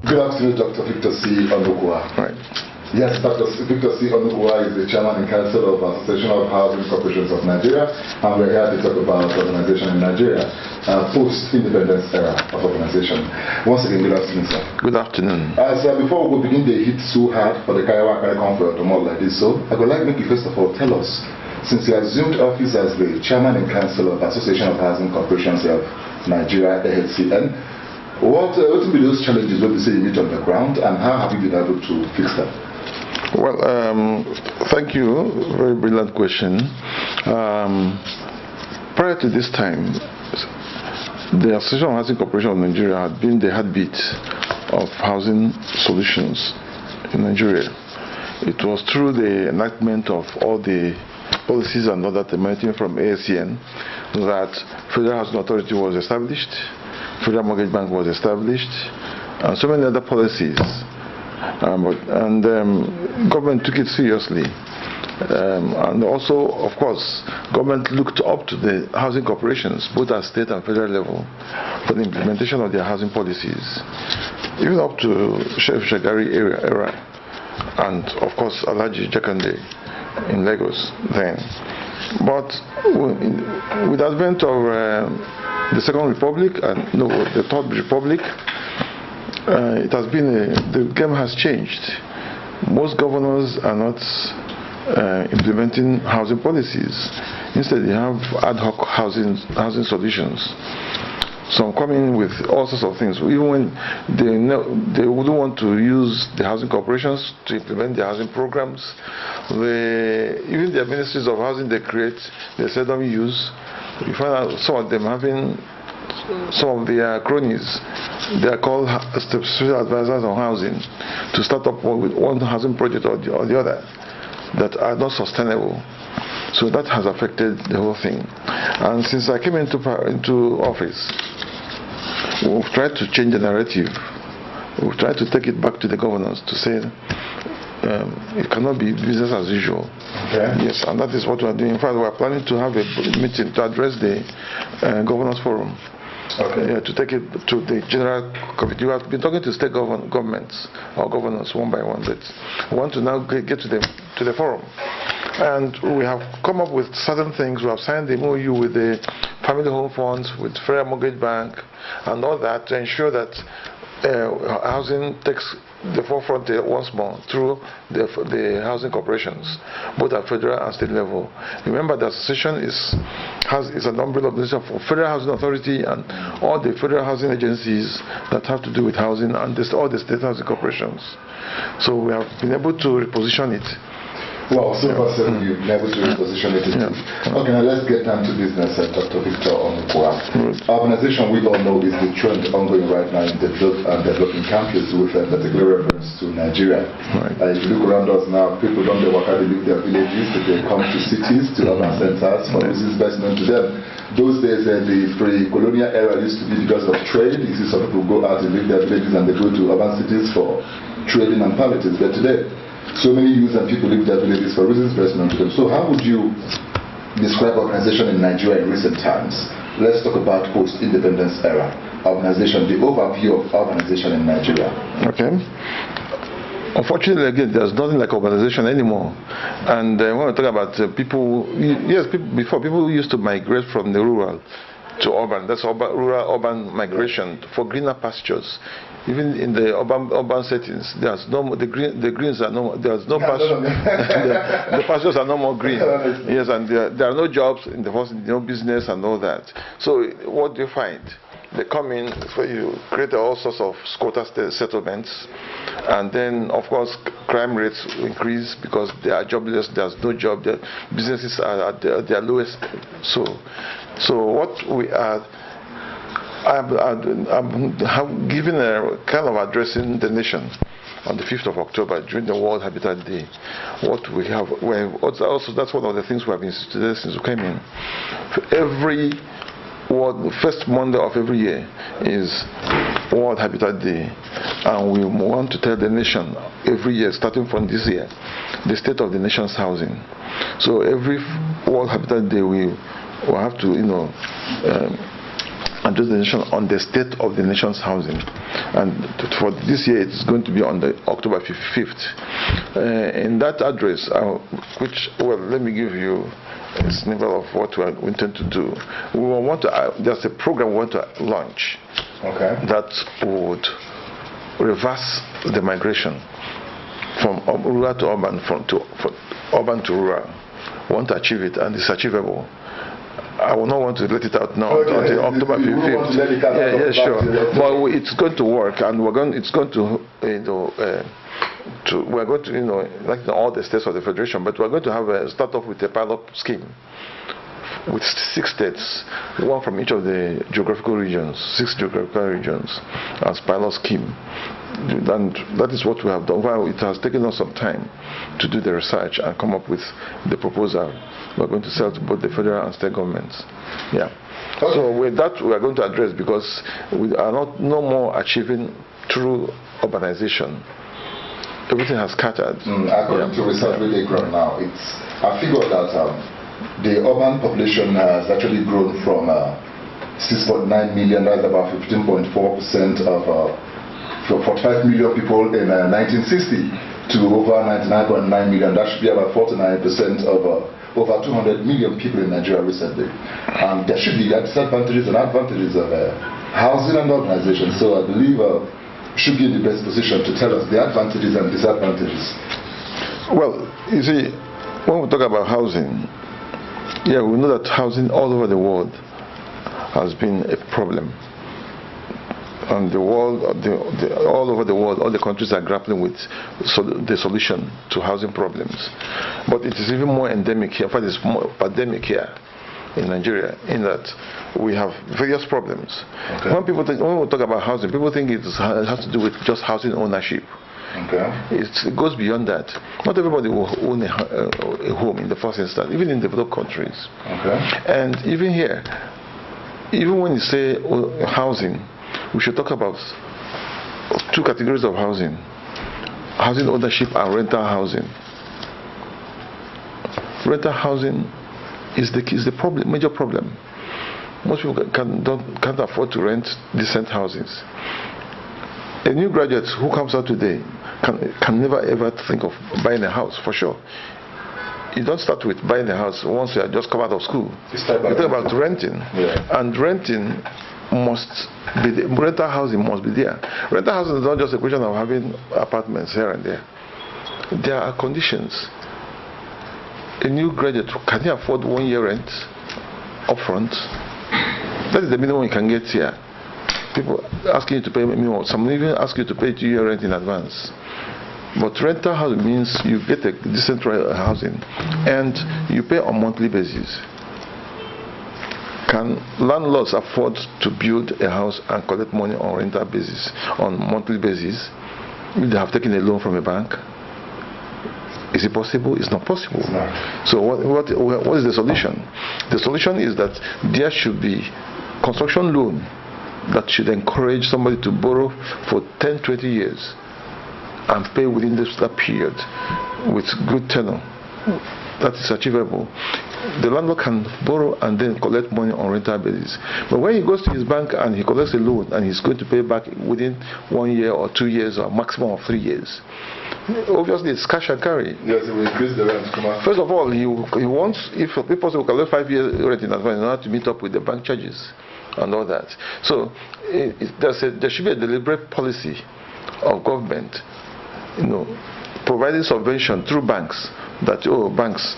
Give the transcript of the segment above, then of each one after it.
Good afternoon, Dr. Victor C. Onukwa. Right. Yes, Dr. Victor C. Onukwa is the Chairman and Council of Association of Housing Corporations of Nigeria, and we're here to talk about organization in Nigeria, post-independence era of organization. Once again, good afternoon, sir. Good afternoon. Before we begin the hit too hard for the Kaiwa comfort or more like this, so I would like to make you first of all tell us, since you assumed office as the Chairman and Council of Association of Housing Corporations of Nigeria, AHCN, what will be those challenges what you say you meet on the ground, and how have you been able to fix them? Well, thank you. Very brilliant question. Prior to this time, the Association of Housing Corporation of Nigeria had been the heartbeat of housing solutions in Nigeria. It was through the enactment of all the policies and all that emanating from AHCN that Federal Housing Authority was established, Federal Mortgage Bank was established, and so many other policies. Government took it seriously. And also, of course, government looked up to the housing corporations, both at state and federal level, for the implementation of their housing policies, even up to Chef Shagari era, and of course, Alhaji Jakande in Lagos then. But with the advent of the Second Republic and the Third Republic, it has been the game has changed. Most governors are not implementing housing policies. Instead, they have ad hoc housing solutions. Some come in with all sorts of things. Even when they wouldn't want to use the housing corporations to implement their housing programs, even the ministries of housing they create, they seldom use. You find out some of them having some of their cronies. They are called special advisors on housing to start up with one housing project or the other that are not sustainable. So that has affected the whole thing. And since I came into office, we've tried to change the narrative. We've tried to take it back to the governors to say it cannot be business as usual. Okay. Yes, and that is what we are doing. In fact, we are planning to have a meeting to address the governors forum. Okay. Yeah, to take it to the general committee. We have been talking to state governments or governors one by one, but we want to now get to the forum. And we have come up with certain things. We have signed the MOU with the Family Home Funds, with Federal Mortgage Bank, and all that to ensure that housing takes the forefront once more through the housing corporations, both at federal and state level. Remember, the association is an umbrella organization for Federal Housing Authority and all the federal housing agencies that have to do with housing, and all the state housing corporations. So we have been able to reposition it. Well, so far, you've been able to reposition it. Okay, now let's get down to business, Dr. Victor Onukwa. Urbanization, we all know, is the trend ongoing right now in developing countries, with particular reference to Nigeria. Right. If you look around us now, people don't know what they leave their villages, they come to cities, to urban centers, for reasons best known to them. Those days, the pre-colonial era used to be because of trade. You see some people go out and leave their villages and they go to urban cities for trading and politics. But today, so many youth and people leave their villages for reasons best known to them. So how would you describe urbanization in Nigeria in recent times? Let's talk about post-independence era urbanization, the overview of urbanization in Nigeria. Okay. Unfortunately, again, there's nothing like urbanization anymore. And when we talk about people, yes, before people used to migrate from the rural to urban. That's rural-urban migration for greener pastures. Even in the urban settings, there's no more, the greens are no more, there's no pasture. the pastures are no more green. Yes, and there are no jobs in the first, no business and all that. So what do you find? They come in, so you create all sorts of squatter settlements, and then of course crime rates increase because they are jobless. There's no job. The businesses are at their lowest. So what we are, I'm giving a kind of addressing the nation on the 5th of October during the World Habitat Day. What we have, also that's one of the things we have instituted since we came in. Every first Monday of every year is World Habitat Day, and we want to tell the nation every year, starting from this year, the state of the nation's housing. So every World Habitat Day we have to, address the nation on the state of the nation's housing. And for this year, it's going to be on the October 5th. In that address, let me give you a snippet of what we intend to do. There's a program we want to launch that would reverse the migration from rural to urban, from urban to rural. We want to achieve it, and it's achievable. I will not want to let it out now until October 5th. Yeah, sure. But it's going to work, and we're going to like all the states of the federation, but we're going to start off with a pilot scheme with 6 states, one from each of the geographical regions, 6 geographical regions, as pilot scheme. And that is what we have done. While it has taken us some time to do the research and come up with the proposal, we're going to sell to both the federal and state governments. Yeah. Okay. So with that, we are going to address, because we are no more achieving true urbanization. Everything has scattered. According to research with ACRON now, I figured that the urban population has actually grown from 6.9 million, that's about 15.4% of 45 million people in 1960 to over 99.9 million. That should be about 49% of over 200 million people in Nigeria recently. There should be disadvantages and advantages of housing and urbanization. So I believe should be in the best position to tell us the advantages and disadvantages. Well, you see, when we talk about housing, we know that housing all over the world has been a problem. And the world, all over the world, all the countries are grappling with the solution to housing problems. But it is even more endemic here. In fact, it's more pandemic here in Nigeria, in that we have various problems. Okay. When we talk about housing, people think it has to do with just housing ownership. Okay. It goes beyond that. Not everybody will own a home in the first instance, even in developed countries. Okay. And even here, even when you say housing, we should talk about 2 categories of housing: housing ownership and rental housing. Rental housing is the problem, major problem. Most people can't afford to rent decent houses. A new graduate who comes out today can never ever think of buying a house, for sure. You don't start with buying a house once you have just come out of school. You talk about renting, and renting must be rental housing must be there. Rental housing is not just a question of having apartments here and there. There are conditions. A new graduate, can he afford 1 year rent upfront? That is the minimum you can get here. People asking you to pay minimum. Some even ask you to pay 2 year rent in advance. But rental housing means you get a decent housing and you pay on monthly basis. Can landlords afford to build a house and collect money on rental basis, on monthly basis, if they have taken a loan from a bank? Is it possible? It's not possible. It's not. So what is the solution? The solution is that there should be construction loan that should encourage somebody to borrow for 10, 20 years and pay within that period with good tenor. That is achievable. The landlord can borrow and then collect money on rental basis. But when he goes to his bank and he collects a loan and he's going to pay back within 1 year or 2 years or maximum of 3 years, obviously it's cash and carry. Yes, it will increase the rent. First of all, he wants, if people will collect 5 years rent in advance in order to meet up with the bank charges and all that. So there should be a deliberate policy of government, providing subvention through banks, that banks,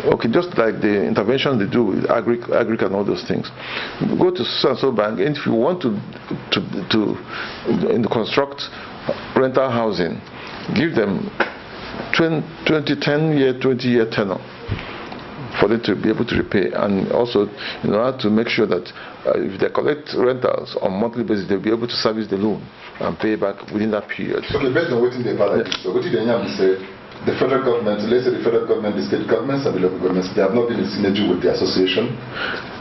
okay, just like the intervention they do with agric and all those things, go to so bank, and if you want to construct rental housing, give them 20 year tenor for them to be able to repay, and also in order to make sure that if they collect rentals on monthly basis, they'll be able to service the loan and pay back within that period. Okay, based on what they value, so what did they say? The federal government, let's say the federal government, the state governments, and the local governments, they have not been in synergy with the association.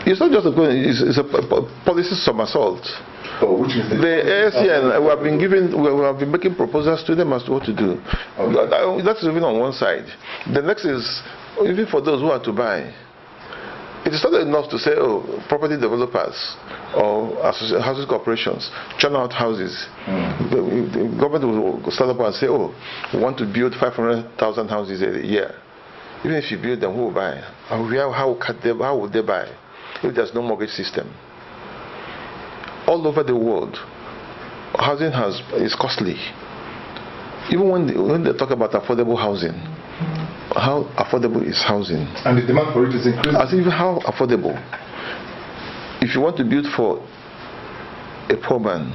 It's not just it's a policy somersault. Oh, which is the ASCN, we have been making proposals to them as to what to do. Okay. That's even on one side. The next is, even for those who are to buy, it it is not enough to say, oh, property developers or housing corporations churn out houses. The government will start up and say, oh, we want to build 500,000 houses a year. Even if you build them, who will buy? How would they buy if there's no mortgage system? All over the world, housing is costly. Even when they talk about affordable housing, how affordable is housing? And the demand for it is increasing. As even how affordable. If you want to build for a poor man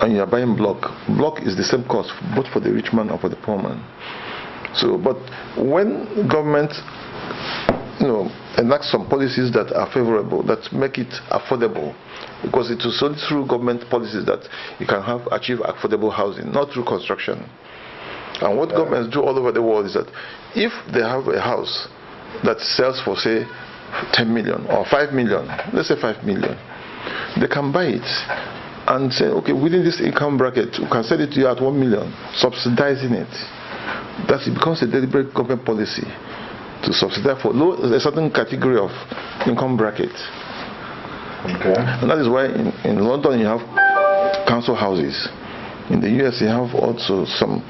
and you are buying block is the same cost both for the rich man and for the poor man. So, but when government, enact some policies that are favorable, that make it affordable, because it is only through government policies that you can achieve affordable housing, not through construction. And what governments do all over the world is that if they have a house that sells for, say, 10 million or 5 million, let's say 5 million, they can buy it and say, okay, within this income bracket, we can sell it to you at 1 million, subsidizing it. That it becomes a deliberate government policy to subsidize for a certain category of income bracket. Okay. And that is why in London you have council houses. In the US you have also some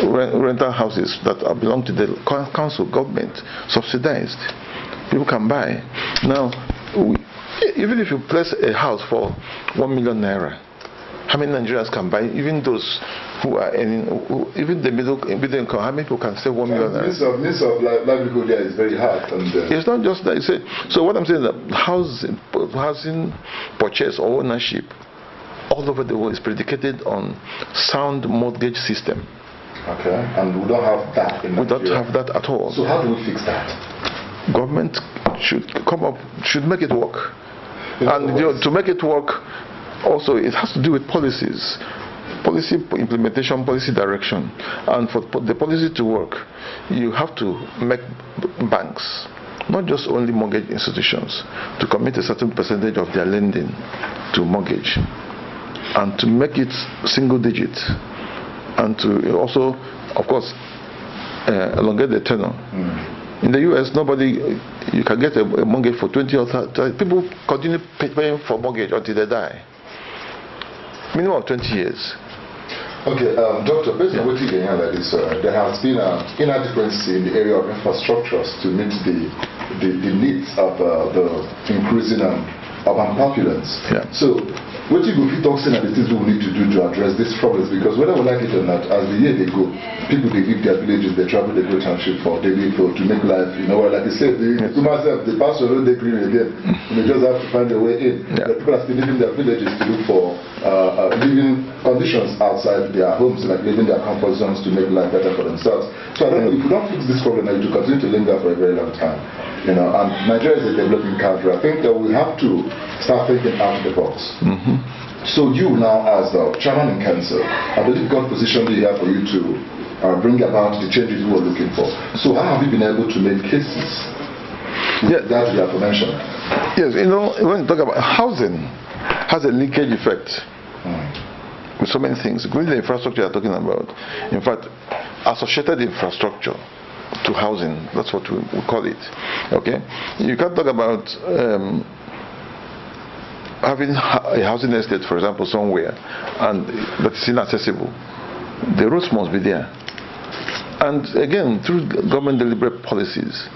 rental houses that belong to the council government, subsidized. People can buy. Now, even if you place a house for 1 million naira, how many Nigerians can buy? Even those who are even the middle income, how many people can save 1 million naira? Means of livelihood there is very hard. It's not just that. So what I'm saying is that housing purchase or ownership all over the world is predicated on sound mortgage system. Okay, and we don't have that in Nigeria. We don't have that at all. So how do we fix that? Government should make it work. And to make it work, also it has to do with policies, policy implementation, policy direction. And for the policy to work, you have to make banks, not just only mortgage institutions, to commit a certain percentage of their lending to mortgage, and to make it single digit, and to also, of course, elongate the tenor. In the US, you can get a mortgage for 20 or 30. People continue paying for mortgage until they die. Minimum of 20 years. Okay, Doctor, based on what you can hear like this, there has been an inadequacy in the area of infrastructures to meet the needs of the increasing urban populace. Yeah. So, what you go talk saying that the things we need to do to address these problems, because whether we like it or not, as the year they go, people they leave their villages, they travel, they go township to make life, like you said, the pastor don't they green again, they just have to find a way in. Yeah. The people are still leaving their villages to look for living conditions outside their homes, like leaving their comfort zones to make life better for themselves. So I don't know, if we don't fix this problem, it will continue to linger for a very long time. And Nigeria is a developing country. I think that we have to start thinking out of the box. So you now, as the chairman in council, I believe God positioned you here for you to bring about the changes we were looking for. So how have you been able to make cases with that you have mentioned? Yes, when you talk about housing, has a linkage effect with so many things, including the infrastructure you're talking about. In fact, associated infrastructure to housing, that's what we call it. Okay, you can't talk about having a housing estate, for example, somewhere, and that is inaccessible. The roads must be there. And again, through government deliberate policies,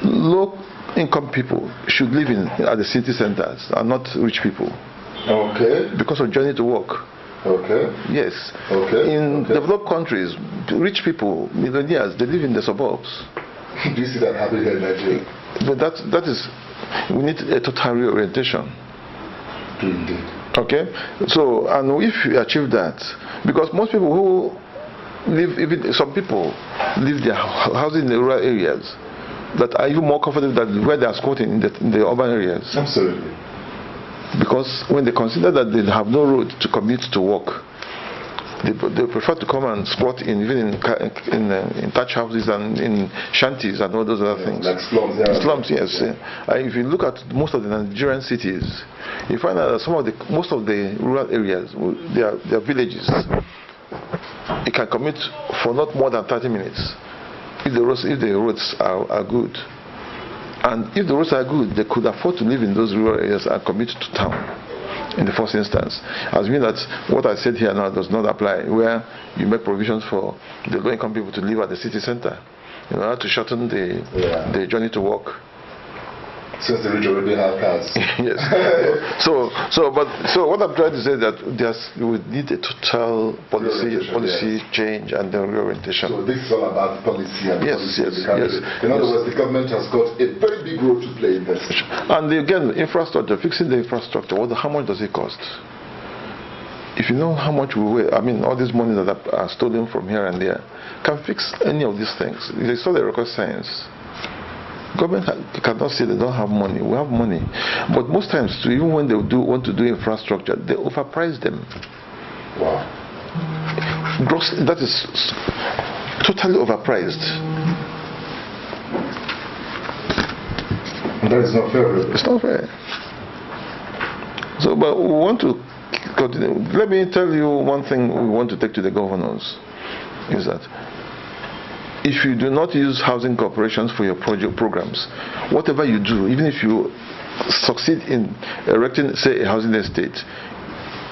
low-income people should live at the city centers and not rich people. Okay. Because of journey to work. Okay. Yes. Okay. In developed countries, rich people, millionaires, they live in the suburbs. Do you see that happening in Nigeria? But that is, we need a total reorientation. Indeed. Okay. So, and if we achieve that, because most people who live, even some people live their housing in the rural areas that are even more comfortable than where they are squatting in the urban areas. Absolutely. Because when they consider that they have no road to commute to work, they prefer to come and squat even in thatch houses and in shanties and all those other things. Like slums. Yeah. Slums, yes. If you look at most of the Nigerian cities, you find out that most of the rural areas, they are villages. You can commute for not more than 30 minutes if the roads are good. And if the roads are good, they could afford to live in those rural areas and commute to town in the first instance. As mean that what I said here now does not apply, where you make provisions for the low-income people to live at the city center in order to shorten the journey to work. Since the rich already have cars. Yes. So what I'm trying to say is that we need a total policy change and then reorientation. So this is all about policy and policy of the country. Yes. In other words, the government has got a very big role to play in this. And again, infrastructure, fixing the infrastructure, how much does it cost? If you know how much all this money that are stolen from here and there, can fix any of these things. It's not a rocket science. Government cannot say they don't have money. We have money. But most times, even when they want to do infrastructure, they overprice them. Wow. That is totally overpriced. And that is not fair, really. It's not fair. So, but we want to continue. Let me tell you one thing we want to take to the governors, is that if you do not use housing corporations for your programs, whatever you do, even if you succeed in erecting, say, a housing estate,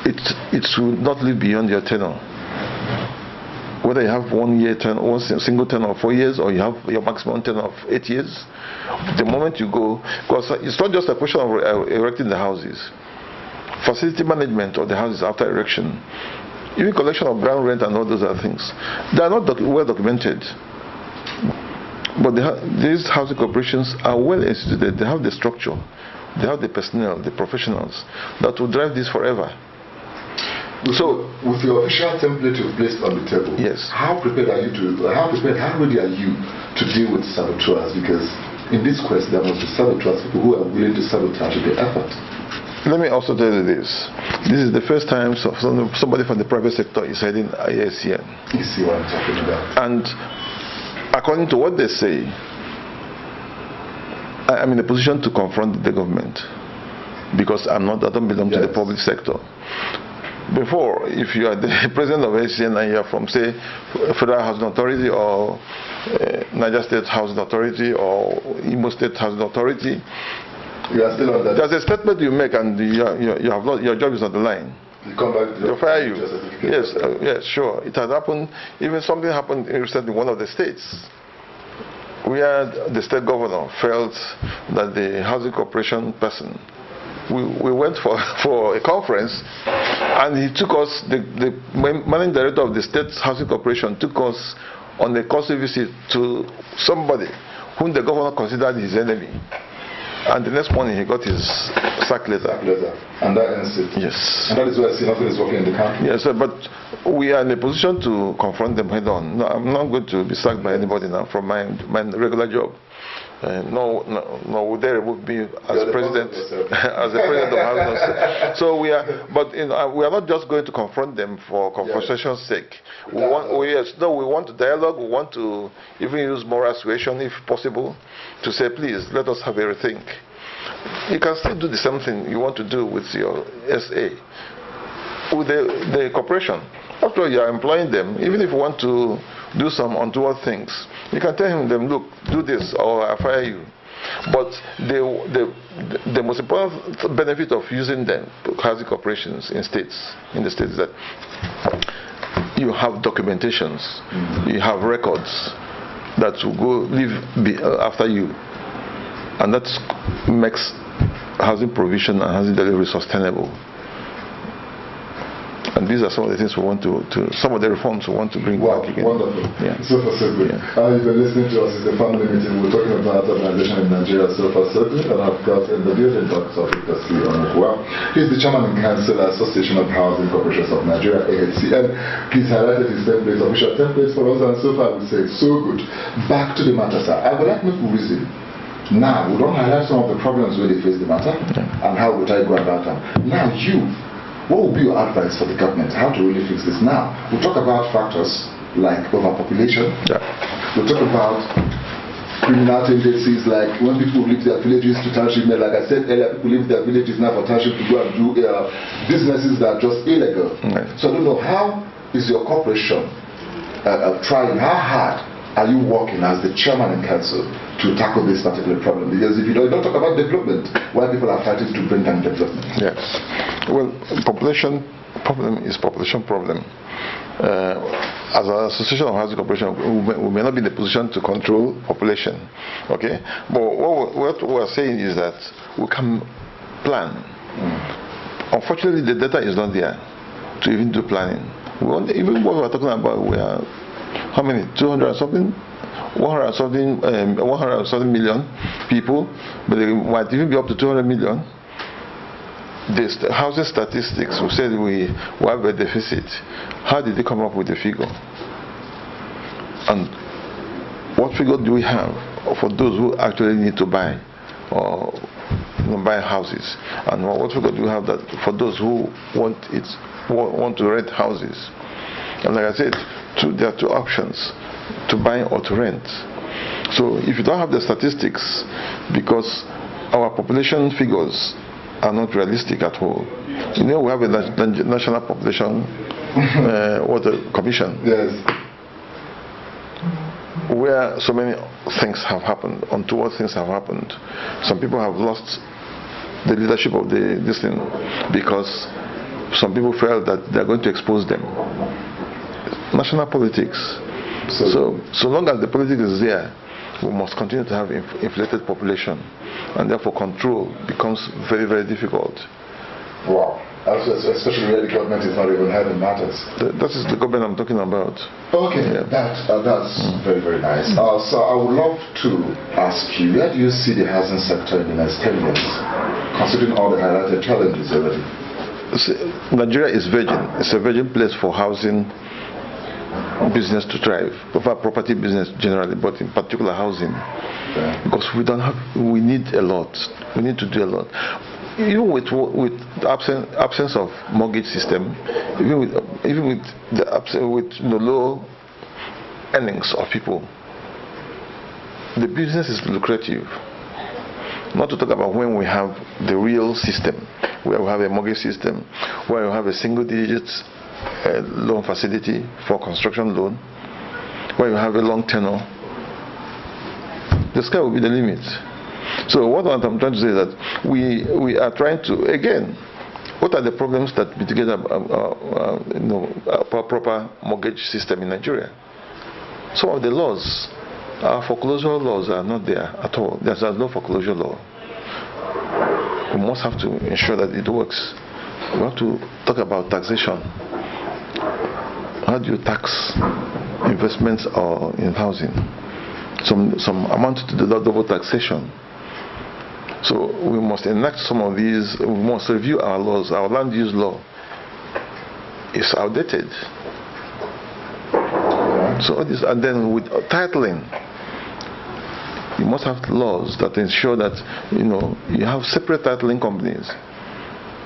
it should not live beyond your tenure. Whether you have 1 year tenure, one single tenure of 4 years, or you have your maximum tenure of 8 years, the moment you go, because it's not just a question of erecting the houses, facility management of the houses after erection, even collection of ground rent and all those other things, they are not well documented. But these housing corporations are well instituted. They have the structure, they have the personnel, the professionals that will drive this forever. With your official template you've placed on the table, yes, how ready are you to deal with saboteurs? Because in this quest there must be saboteurs, people who are willing to sabotage the effort. Let me also tell you this. This is the first time somebody from the private sector is heading ISCN. You see what I'm talking about. And according to what they say, I'm in a position to confront the government because I don't belong to the public sector. Before, if you are the president of ISCN and you are from, say, Federal Housing Authority or Niger State Housing Authority or Imo State Housing Authority, you are still on that. There's a statement you make and your job is on the line. You come back to they'll fire you. Yes, yes, sure. It has happened. Even something happened recently in one of the states, where the state governor felt that the housing corporation person, we went for a conference, and he took us, the managing director of the state housing corporation took us on a courtesy visit to somebody whom the governor considered his enemy. And the next morning he got his sack letter. And that ends it. Yes. And that is why I see nothing is working in the country. Yes, sir, but we are in a position to confront them head on. No, I'm not going to be sacked by anybody now from my regular job. No, would they remove me as president, as the president of Housing? So we are, but we are not just going to confront them for confrontation's sake. We want to dialogue. We want to even use moral suasion if possible, to say, please let us have a rethink. You can still do the same thing you want to do with your SA, with the corporation. After all, you are employing them. Even if you want to do some untoward things, you can tell them, look, do this or I'll fire you. But the most important benefit of using them, housing corporations in the states, is that you have documentations, you have records that will go live after you, and that makes housing provision and housing delivery sustainable. And these are some of the things we want some of the reforms we want to bring back again. Wonderful. Yeah. So far, so good. You've been listening to us. It's the family meeting. We're talking about urbanization in Nigeria. So far, so good. And I've got in the building Dr. Victor C. Onukwa. He's the chairman and council Association of Housing Corporations of Nigeria, AHCN. He's highlighted his templates, official templates for us, and so far we say so good. Back to the matter, sir. I would like to reason. Now, we don't highlight some of the problems where they face the matter and how would I go about them. Now, what would be your advice for the government? How to really fix this? Now, we'll talk about factors like overpopulation. We'll talk about criminal tendencies like when people leave their villages to township. Like I said earlier, people leave their villages now for township to go and do businesses that are just illegal. So I don't know, how is your corporation trying, how hard are you working as the chairman in council to tackle this particular problem? Because if you don't talk about development, why people are fighting to bring down development? Yes. Well, population problem is population problem. As an association of housing corporation, we may not be in the position to control population, okay? But what we are saying is that we can plan. Unfortunately, the data is not there to even do planning. Even what we are talking about, we are how many? 200 and something, 100 something million people, but they might even be up to 200 million. The housing statistics, we said we have a deficit. How did they come up with the figure? And what figure do we have for those who actually need to buy or buy houses? And what figure do we have that for those who want to rent houses? And like I said, there are two options: to buy or to rent. So if you don't have the statistics, because our population figures are not realistic at all. You know, we have a national population commission. Yes. Where so many things have happened, untoward things have happened. Some people have lost the leadership of this thing because some people felt that they're going to expose them. National politics. So long as the politics is there, we must continue to have inflated population, and therefore control becomes very, very difficult. Wow. Especially where the government is not even having matters. That is the government I'm talking about. Okay, yeah. That's very, very nice. So I would love to ask you, where do you see the housing sector in the next 10 years, considering all the highlighted challenges already? Nigeria is virgin. It's a virgin place for housing business to thrive, for property business generally, but in particular housing. Okay. Because we need a lot. We need to do a lot. Even with the absence of mortgage system, even with the low earnings of people, the business is lucrative. Not to talk about when we have the real system, where we have a mortgage system, where we have a single-digit loan facility for construction loan, where you have a long tenure. The sky will be the limit. So what I'm trying to say is that we are trying to, again, what are the problems that mitigate a proper mortgage system in Nigeria? Some of the laws, our foreclosure laws are not there at all. There's no foreclosure law. We must have to ensure that it works. We have to talk about taxation. How do you tax investments or in housing? Some amount to the double taxation. So we must enact some of these. We must review our laws. Our land use law is outdated. So all this, and then with titling, you must have laws that ensure that you have separate titling companies,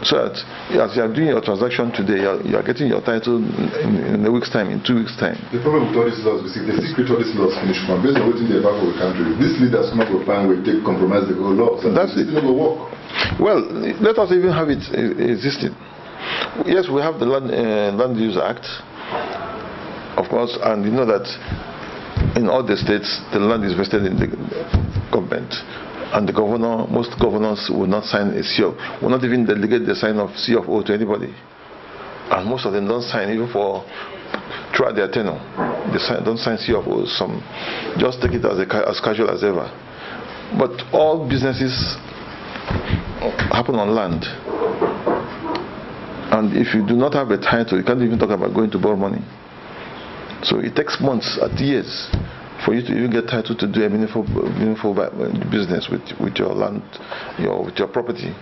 so that as you are doing your transaction today, you are getting your title in a week's time, in 2 weeks' time. The problem with all these laws, the secret all these laws finish from based on what they have for the country. These leaders come up with a plan where they compromise the whole laws. And that's it. Never work. Well, let us even have it existing. Yes, we have the Land Use Act, of course, and you know that in all the states, the land is vested in the government. And the governor, most governors will not sign a COO, will not even delegate the sign of CFO to anybody. And most of them don't sign even throughout their tenure. They don't sign CFOs. Some just take it as casual as ever. But all businesses happen on land. And if you do not have a title, you can't even talk about going to borrow money. So it takes months and years for you to even get title to do a meaningful business with your land, with your property.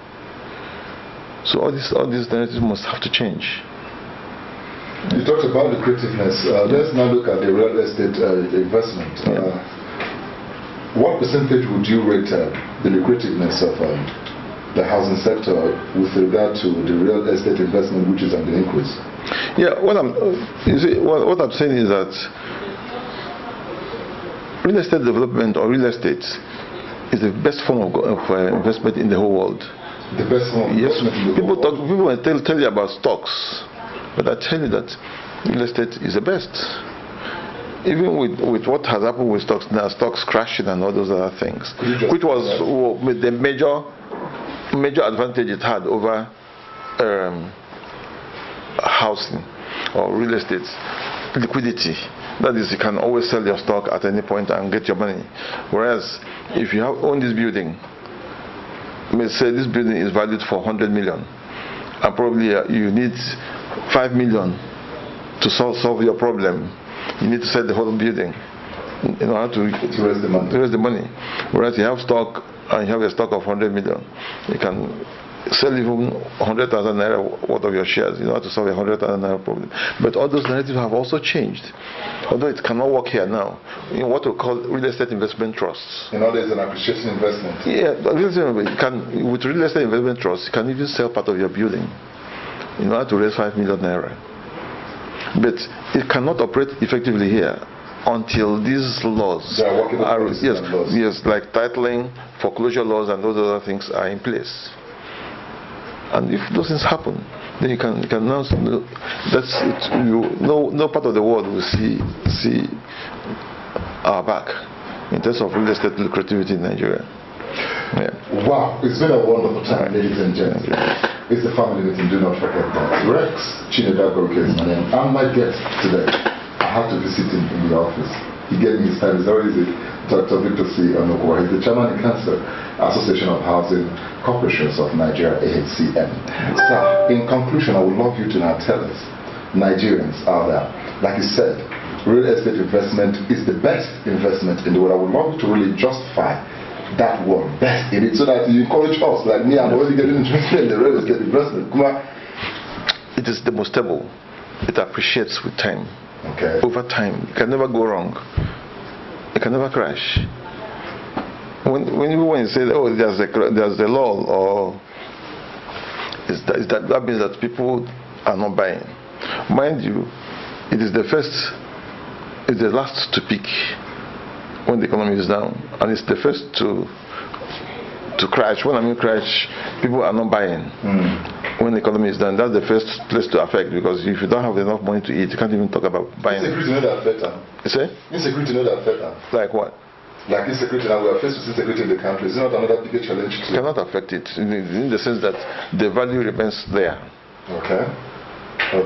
So all these narratives must have to change. You talked about the creativeness. Let's now look at the real estate investment. What percentage would you rate the lucrativeness of the housing sector with regard to the real estate investment, which is on the increase? Yeah, what I'm saying is that real estate development or real estate is the best form of investment in the whole world. The best form of investment in the whole world? People will tell you about stocks, but I tell you that real estate is the best. even with what has happened with stocks now, stocks crashing and all those other things, which was the major advantage it had over housing or real estate, liquidity. That is, you can always sell your stock at any point and get your money. Whereas if you own this building, let's say this building is valued for 100 million, and probably you need 5 million to solve your problem. You need to sell the whole building in order to raise the money. Whereas you have stock and you have a stock of 100 million, you can sell even 100,000 naira worth of your shares in order to solve a 100,000 naira problem. But all those narratives have also changed. Although it cannot work here now, in what we call real estate investment trusts. You know, there's an appreciation investment. Yeah, with real estate investment trusts, you can even sell part of your building in order to raise 5 million naira. But it cannot operate effectively here until these laws yes, like titling, foreclosure laws, and those other things are in place. And if those things happen, then you can now that's it, no part of the world will see our back in terms of real estate lucrativity in Nigeria. Yeah. Wow, it's been a wonderful time, ladies and gentlemen. It's the family meeting. Do not forget that. Rex Chinedagoke is my name. I'm my guest today. I have to visit him in the office. He gave me his time. It's always Dr. Victor C. Onukwa. He's the chairman and councillor, Association of Housing Corporations of Nigeria, AHCN. Sir, in conclusion, I would love you to now tell us, Nigerians out there, like you said, real estate investment is the best investment in the world. I would love you to really justify that word, best in it, so that you encourage us, like me, I'm already getting interested in the real estate investment. It is the most stable. It appreciates with time. Okay. Over time. It can never go wrong. It can never crash. When you say, oh, there's a lull, or that means that people are not buying. Mind you, it is the last to peak when the economy is down, and it's the first to crash. When I mean crash, people are not buying. When the economy is down, that's the first place to affect, because if you don't have enough money to eat, you can't even talk about buying. Insecurity know that better. You say? Insecurity know that better. Like what? Like insecurity, now we are faced with insecurity in the country. Is it not another bigger challenge? It cannot affect it in the sense that the value remains there. Okay.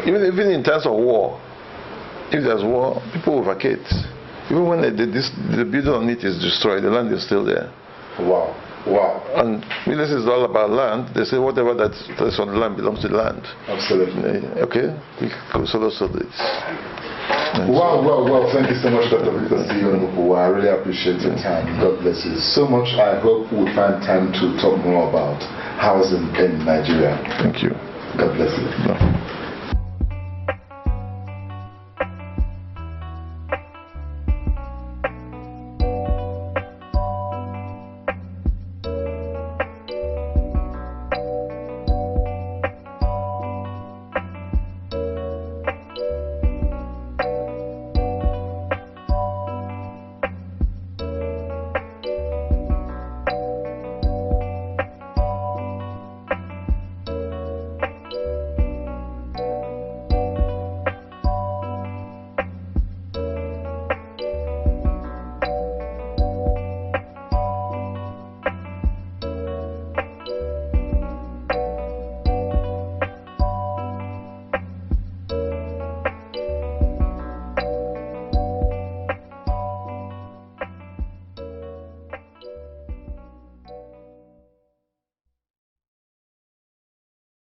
Even in terms of war, if there's war, people will vacate. Even when the building on it is destroyed, the land is still there. Wow. Wow. And this is all about land. They say whatever that's on the land belongs to the land. Absolutely. Okay? So this. Wow. Thank you so much, Dr. Victor C. Onukwa. I really appreciate your time. God bless you so much. I hope we'll find time to talk more about housing in Nigeria. Thank you. God bless you. No.